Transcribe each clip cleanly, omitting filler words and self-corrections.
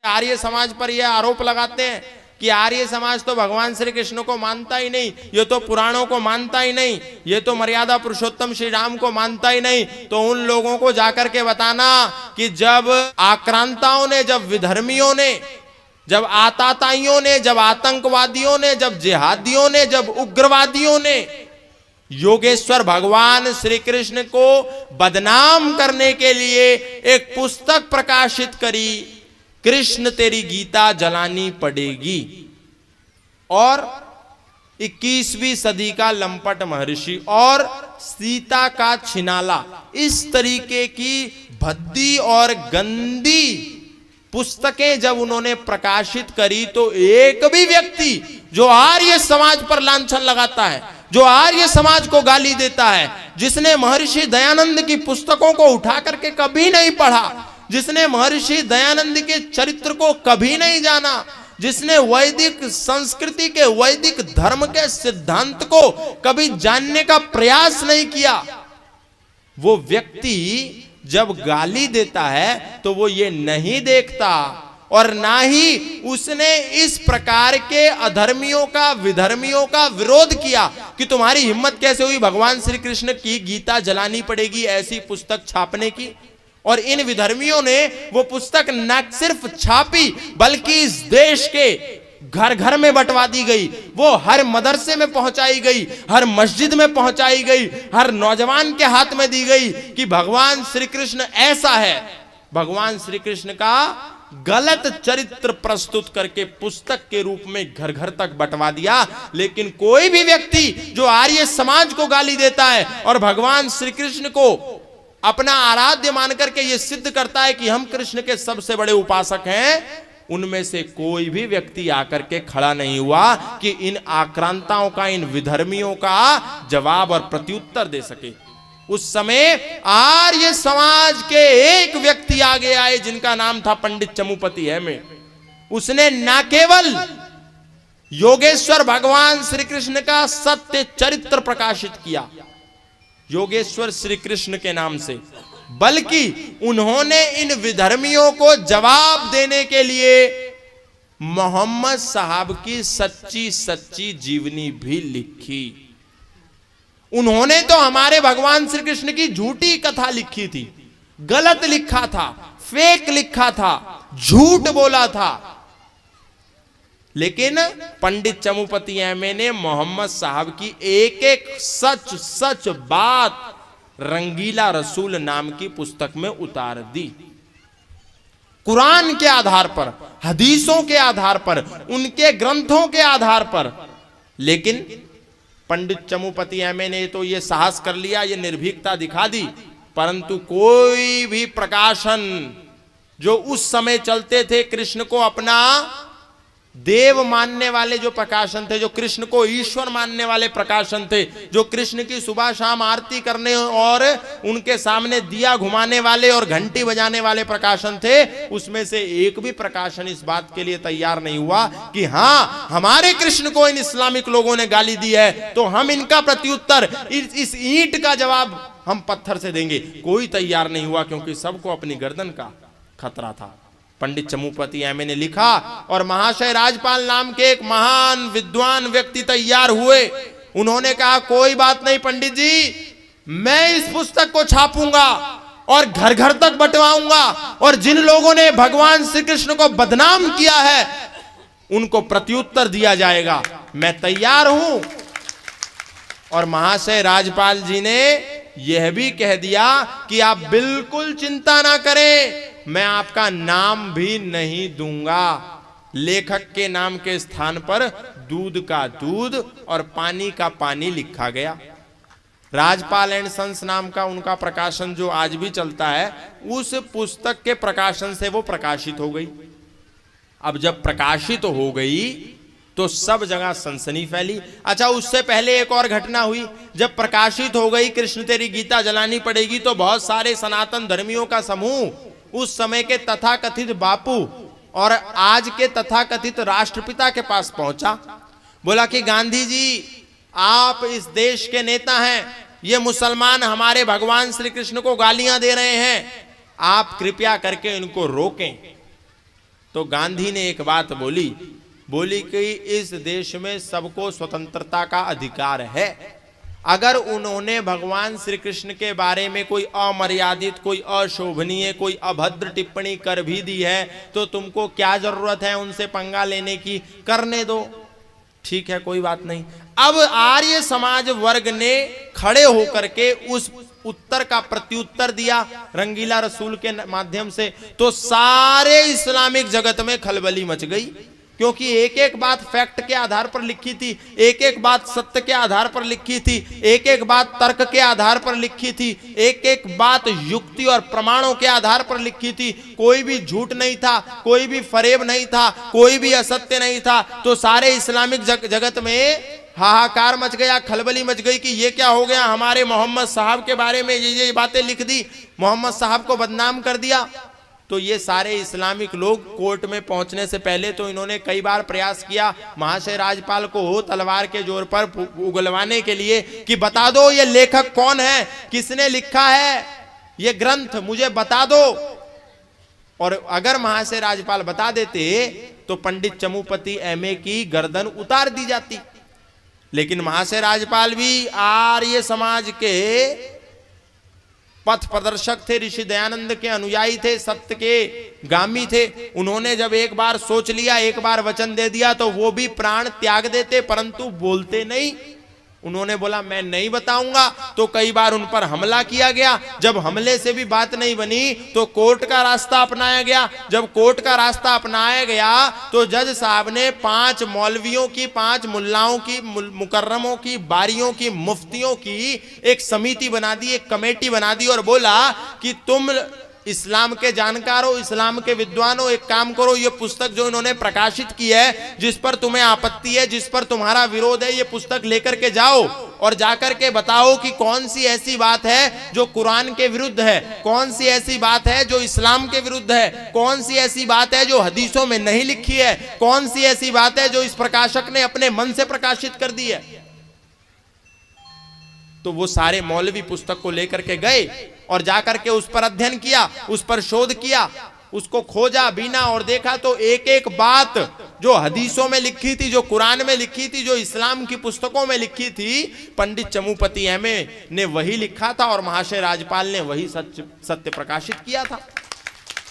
आर्य समाज पर यह आरोप लगाते हैं कि आर्य समाज तो भगवान श्री कृष्ण को मानता ही नहीं, ये तो पुराणों को मानता ही नहीं, ये तो मर्यादा पुरुषोत्तम श्री राम को मानता ही नहीं, तो उन लोगों को जाकर के बताना कि जब आक्रांताओं ने, जब विधर्मियों ने, जब आताताइयों ने, जब आतंकवादियों ने, जब जिहादियों ने, जब उग्रवादियों ने योगेश्वर भगवान श्री कृष्ण को बदनाम करने के लिए एक पुस्तक प्रकाशित करी, कृष्ण तेरी गीता जलानी पड़ेगी, और 21वीं सदी का लंपट महर्षि और सीता का छिनाला, इस तरीके की भद्दी और गंदी पुस्तकें जब उन्होंने प्रकाशित करी, तो एक भी व्यक्ति जो आर्य समाज पर लांछन लगाता है, जो आर्य समाज को गाली देता है, जिसने महर्षि दयानंद की पुस्तकों को उठा करके कभी नहीं पढ़ा, जिसने महर्षि दयानंद के चरित्र को कभी नहीं जाना, जिसने वैदिक संस्कृति के, वैदिक धर्म के सिद्धांत को कभी जानने का प्रयास नहीं किया, वो व्यक्ति जब गाली देता है तो वो ये नहीं देखता, और ना ही उसने इस प्रकार के अधर्मियों का, विधर्मियों का विरोध किया कि तुम्हारी हिम्मत कैसे हुई भगवान श्री कृष्ण की गीता जलानी पड़ेगी ऐसी पुस्तक छापने की। और इन विधर्मियों ने वो पुस्तक न सिर्फ छापी, बल्कि इस देश के घर घर में बंटवा दी गई, वो हर मदरसे में पहुंचाई गई, हर मस्जिद में पहुंचाई गई, हर नौजवान के हाथ में दी गई कि भगवान श्री कृष्ण ऐसा है। भगवान श्री कृष्ण का गलत चरित्र प्रस्तुत करके पुस्तक के रूप में घर घर तक बंटवा दिया। लेकिन कोई भी व्यक्ति जो आर्य समाज को गाली देता है और भगवान श्री कृष्ण को अपना आराध्य मान करके ये सिद्ध करता है कि हम कृष्ण के सबसे बड़े उपासक हैं, उनमें से कोई भी व्यक्ति आकर के खड़ा नहीं हुआ कि इन आक्रांताओं का, इन विधर्मियों का जवाब और प्रत्युत्तर दे सके। उस समय आर्य समाज के एक व्यक्ति आगे आए जिनका नाम था पंडित चमुपति है में। उसने न केवल योगेश्वर भगवान श्री कृष्ण का सत्य चरित्र प्रकाशित किया योगेश्वर श्री कृष्ण के नाम से, बल्कि उन्होंने इन विधर्मियों को जवाब देने के लिए मोहम्मद साहब की सच्ची सच्ची जीवनी भी लिखी। उन्होंने तो हमारे भगवान श्री कृष्ण की झूठी कथा लिखी थी, गलत लिखा था, फेक लिखा था, झूठ बोला था। लेकिन पंडित चमुपति एमए ने मोहम्मद साहब की एक एक सच सच बात रंगीला रसूल नाम की पुस्तक में उतार दी। कुरान के आधार पर, हदीसों के आधार पर, उनके ग्रंथों के आधार पर। लेकिन पंडित चमुपति एमए ने तो ये साहस कर लिया, ये निर्भीकता दिखा दी, परंतु कोई भी प्रकाशन जो उस समय चलते थे, कृष्ण को अपना देव मानने वाले जो प्रकाशन थे, जो कृष्ण को ईश्वर मानने वाले प्रकाशन थे, जो कृष्ण की सुबह शाम आरती करने और उनके सामने दिया घुमाने वाले और घंटी बजाने वाले प्रकाशन थे, उसमें से एक भी प्रकाशन इस बात के लिए तैयार नहीं हुआ कि हाँ, हमारे कृष्ण को इन इस्लामिक लोगों ने गाली दी है तो हम इनका प्रत्युत्तर, इस ईंट का जवाब हम पत्थर से देंगे। कोई तैयार नहीं हुआ, क्योंकि सबको अपनी गर्दन का खतरा था। पंडित चमुपति एमए ने लिखा और महाशय राजपाल नाम के एक महान विद्वान व्यक्ति तैयार हुए। उन्होंने कहा, कोई बात नहीं पंडित जी, मैं इस पुस्तक को छापूंगा और घर घर तक बंटवाऊंगा, और जिन लोगों ने भगवान श्री कृष्ण को बदनाम किया है उनको प्रत्युत्तर दिया जाएगा, मैं तैयार हूं। और महाशय राजपाल जी ने यह भी कह दिया कि आप बिल्कुल चिंता ना करें, मैं आपका नाम भी नहीं दूंगा। लेखक के नाम के स्थान पर दूध का दूध और पानी का पानी लिखा गया। राजपाल एंड सन्स नाम का उनका प्रकाशन जो आज भी चलता है, उस पुस्तक के प्रकाशन से वो प्रकाशित हो गई। अब जब प्रकाशित हो गई तो सब जगह सनसनी फैली। अच्छा, उससे पहले एक और घटना हुई। जब प्रकाशित हो गई कृष्ण तेरी गीता जलानी पड़ेगी, तो बहुत सारे सनातन धर्मियों का समूह उस समय के तथाकथित बापू और आज के तथाकथित राष्ट्रपिता के पास पहुंचा। बोला कि गांधी जी, आप इस देश के नेता हैं, ये मुसलमान हमारे भगवान श्री कृष्ण को गालियां दे रहे हैं, आप कृपया करके इनको रोकें। तो गांधी ने एक बात बोली कि इस देश में सबको स्वतंत्रता का अधिकार है। अगर उन्होंने भगवान श्री कृष्ण के बारे में कोई अमर्यादित, कोई अशोभनीय, कोई अभद्र टिप्पणी कर भी दी है तो तुमको क्या जरूरत है उनसे पंगा लेने की, करने दो, ठीक है, कोई बात नहीं। अब आर्य समाज वर्ग ने खड़े होकर के उस उत्तर का प्रत्युत्तर दिया रंगीला रसूल के माध्यम से, तो सारे इस्लामिक जगत में खलबली मच गई, क्योंकि एक एक बात फैक्ट के आधार पर लिखी थी, एक एक बात सत्य के आधार पर लिखी थी, एक एक बात तर्क के आधार पर लिखी थी, एक एक बात युक्ति और प्रमाणों के आधार पर लिखी थी। कोई भी झूठ नहीं था, कोई भी फरेब नहीं था, कोई भी असत्य नहीं था। तो सारे इस्लामिक जगत में हाहाकार मच गया, खलबली मच गई कि ये क्या हो गया, हमारे मोहम्मद साहब के बारे में ये बातें लिख दी, मोहम्मद साहब को बदनाम कर दिया। तो ये सारे इस्लामिक लोग कोर्ट में पहुंचने से पहले तो इन्होंने कई बार प्रयास किया महाशय राज्यपाल को तलवार के जोर पर उगलवाने के लिए कि बता दो ये लेखक कौन है, किसने लिखा है ये ग्रंथ, मुझे बता दो। और अगर महाशय राज्यपाल बता देते तो पंडित चमुपति एमए की गर्दन उतार दी जाती। लेकिन महाशय राज्यपाल भी आर्य समाज के पथ प्रदर्शक थे, ऋषि दयानंद के अनुयायी थे, सत्य के गामी थे। उन्होंने जब एक बार सोच लिया, एक बार वचन दे दिया तो वो भी प्राण त्याग देते, परंतु बोलते नहीं। उन्होंने बोला मैं नहीं बताऊंगा, तो कई बार उन पर हमला किया गया। जब हमले से भी बात नहीं बनी तो कोर्ट का रास्ता अपनाया गया। जब कोर्ट का रास्ता अपनाया गया तो जज साहब ने 5 मौलवियों की, 5 मुल्लाओं की, मुकर्रमों की, बारियों की, मुफ्तियों की एक समिति बना दी, एक कमेटी बना दी और बोला कि तुम इस्लाम के जानकार हो, इस्लाम के विद्वान हो, एक काम करो, ये पुस्तक जो इन्होंने प्रकाशित की है, जिस पर तुम्हें आपत्ति है, जिस पर तुम्हारा विरोध है, ये पुस्तक लेकर के जाओ और जाकर के बताओ कि कौन सी ऐसी बात है जो कुरान के विरुद्ध है, कौन सी ऐसी बात है जो इस्लाम के विरुद्ध है, कौन सी ऐसी बात है जो हदीसों में नहीं लिखी है, कौन सी ऐसी बात है जो इस प्रकाशक ने अपने मन से प्रकाशित कर दी है। तो वो सारे मौलवी पुस्तक को लेकर के गए और जाकर के उस पर अध्ययन किया, उस पर शोध किया, उसको खोजा बीना और देखा तो एक एक बात जो हदीसों में लिखी थी, जो कुरान में लिखी थी, जो इस्लाम की पुस्तकों में लिखी थी, पंडित चमुपति एमए ने वही लिखा था और महाशय राज्यपाल ने वही सत्य प्रकाशित किया था।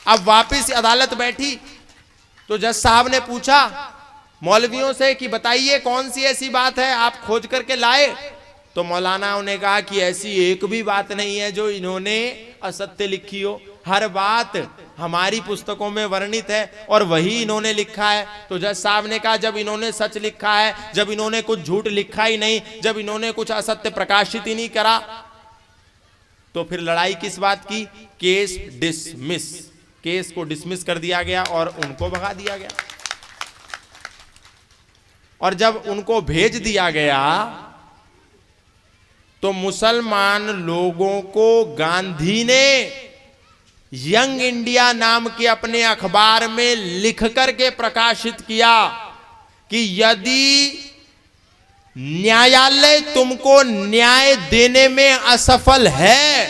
अब वापिस अदालत बैठी तो जज साहब ने पूछा मौलवियों से कि बताइए कौन सी ऐसी बात है आप खोज करके लाए। तो मौलानाओं ने कहा कि ऐसी एक भी बात नहीं है जो इन्होंने असत्य लिखी हो, हर बात हमारी पुस्तकों में वर्णित है और वही इन्होंने लिखा है। तो जज साहब ने कहा जब इन्होंने सच लिखा है, जब इन्होंने कुछ झूठ लिखा ही नहीं, जब इन्होंने कुछ असत्य प्रकाशित ही नहीं करा, तो फिर लड़ाई किस बात की। केस डिसमिस, केस को डिसमिस कर दिया गया और उनको भगा दिया गया। और जब उनको भेज दिया गया तो मुसलमान लोगों को गांधी ने यंग इंडिया नाम के अपने अखबार में लिख करके प्रकाशित किया कि यदि न्यायालय तुमको न्याय देने में असफल है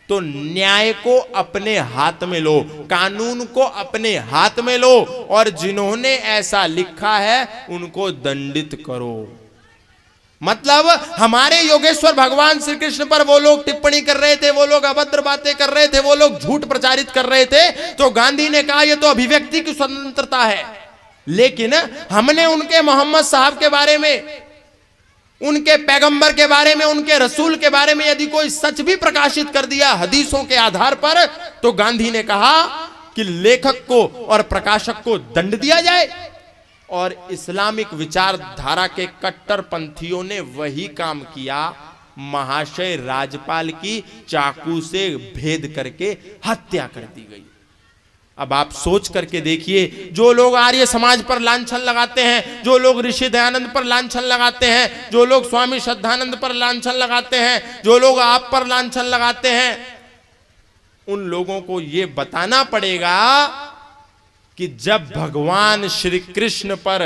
तो न्याय को अपने हाथ में लो, कानून को अपने हाथ में लो और जिन्होंने ऐसा लिखा है उनको दंडित करो। मतलब हमारे योगेश्वर भगवान श्री कृष्ण पर वो लोग टिप्पणी कर रहे थे, वो लोग अभद्र बातें कर रहे थे, वो लोग झूठ प्रचारित कर रहे थे, तो गांधी ने कहा ये तो अभिव्यक्ति की स्वतंत्रता है। लेकिन हमने उनके मोहम्मद साहब के बारे में, उनके पैगंबर के बारे में, उनके रसूल के बारे में यदि कोई सच भी प्रकाशित कर दिया हदीसों के आधार पर, तो गांधी ने कहा कि लेखक को और प्रकाशक को दंड दिया जाए। और इस्लामिक विचारधारा के कट्टरपंथियों ने वही काम किया, महाशय राज्यपाल की चाकू से भेद करके हत्या कर दी गई। अब आप सोच करके देखिए, जो लोग आर्य समाज पर लांछन लगाते हैं, जो लोग ऋषि दयानंद पर लांछन लगाते हैं, जो लोग स्वामी श्रद्धानंद पर लांछन लगाते हैं, जो लोग आप पर लांछन लगाते हैं, उन लोगों को यह बताना पड़ेगा कि जब भगवान श्री कृष्ण पर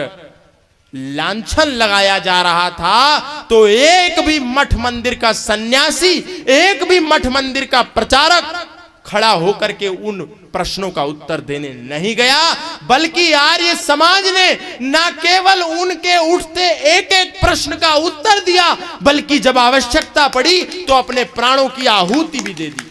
लांछन लगाया जा रहा था तो एक भी मठ मंदिर का सन्यासी, एक भी मठ मंदिर का प्रचारक खड़ा होकर के उन प्रश्नों का उत्तर देने नहीं गया, बल्कि आर्य समाज ने न केवल उनके उठते एक एक प्रश्न का उत्तर दिया, बल्कि जब आवश्यकता पड़ी तो अपने प्राणों की आहुति भी दे दी।